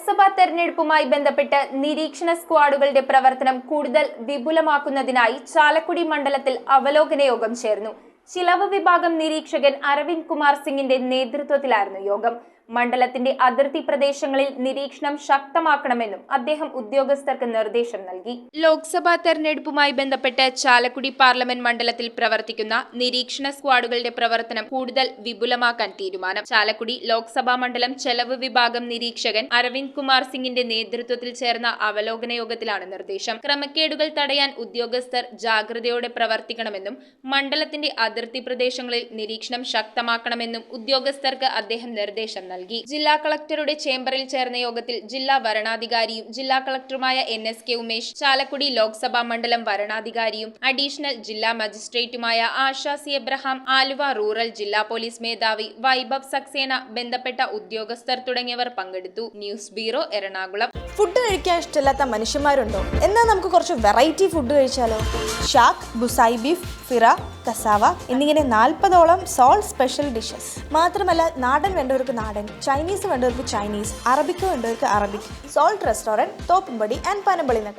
ലോക്സഭാ തെരഞ്ഞെടുപ്പുമായി ബന്ധപ്പെട്ട് നിരീക്ഷണ സ്ക്വാഡുകളുടെ പ്രവർത്തനം കൂടുതൽ വിപുലമാക്കുന്നതിനായി ചാലക്കുടി മണ്ഡലത്തിൽ അവലോകന യോഗം ചേർന്നു. ചിലവ് വിഭാഗം നിരീക്ഷകൻ അരവിന്ദ് കുമാർ സിംഗിന്റെ നേതൃത്വത്തിലായിരുന്നു യോഗം. മണ്ഡലത്തിന്റെ അതിർത്തി പ്രദേശങ്ങളിൽ നിരീക്ഷണം ശക്തമാക്കണമെന്നും അദ്ദേഹം ഉദ്യോഗസ്ഥർക്ക് നിർദ്ദേശം നൽകി. ലോക്സഭാ തെരഞ്ഞെടുപ്പുമായി ബന്ധപ്പെട്ട് ചാലക്കുടി പാർലമെന്റ് മണ്ഡലത്തിൽ പ്രവർത്തിക്കുന്ന നിരീക്ഷണ സ്ക്വാഡുകളുടെ പ്രവർത്തനം കൂടുതൽ വിപുലമാക്കാൻ തീരുമാനം. ചാലക്കുടി ലോക്സഭാ മണ്ഡലം ചെലവ് വിഭാഗം നിരീക്ഷകൻ അരവിന്ദ് കുമാർ സിംഗിന്റെ നേതൃത്വത്തിൽ ചേർന്ന അവലോകന യോഗത്തിലാണ് നിർദ്ദേശം. ക്രമക്കേടുകൾ തടയാൻ ഉദ്യോഗസ്ഥർ ജാഗ്രതയോടെ പ്രവർത്തിക്കണമെന്നും മണ്ഡലത്തിന്റെ അതിർത്തി പ്രദേശങ്ങളിൽ നിരീക്ഷണം ശക്തമാക്കണമെന്നും ഉദ്യോഗസ്ഥർക്ക് അദ്ദേഹം നിർദ്ദേശം നൽകി. ജില്ലാ കളക്ടറുടെ ചേംബറിൽ ചേർന്ന യോഗത്തിൽ ജില്ലാ വരണാധികാരിയും ജില്ലാ കളക്ടറുമായ NSK ഉമേഷ്, ചാലക്കുടി ലോക്സഭാ മണ്ഡലം വരണാധികാരിയും അഡീഷണൽ ജില്ലാ മജിസ്ട്രേറ്റുമായ ആശ സി എബ്രഹാം, ആലുവ റൂറൽ ജില്ലാ പോലീസ് മേധാവി വൈഭവ് സക്സേന, ബന്ധപ്പെട്ട ഉദ്യോഗസ്ഥർ തുടങ്ങിയവർ പങ്കെടുത്തു. News bureau, Ernakulam. ഫുഡ് കഴിക്കാൻ ഇഷ്ടമില്ലാത്ത മനുഷ്യന്മാരുണ്ടോ? എന്നാൽ നമുക്ക് കുറച്ച് വെറൈറ്റി ഫുഡ് കഴിച്ചാലോ? ഷാക്ക്, ബുസായി ബീഫ്, ഫിറ, കസാവ എന്നിങ്ങനെ 40ഓളം സോൾ സ്പെഷ്യൽ ഡിഷസ്. മാത്രമല്ല, നാടൻ വേണ്ടവർക്ക് നാടൻ, ചൈനീസ് വേണ്ടവർക്ക് ചൈനീസ്, അറബിക്ക് വേണ്ടവർക്ക് Arabic. Salt restaurant, Thoppumpady and Panampilly Nagar.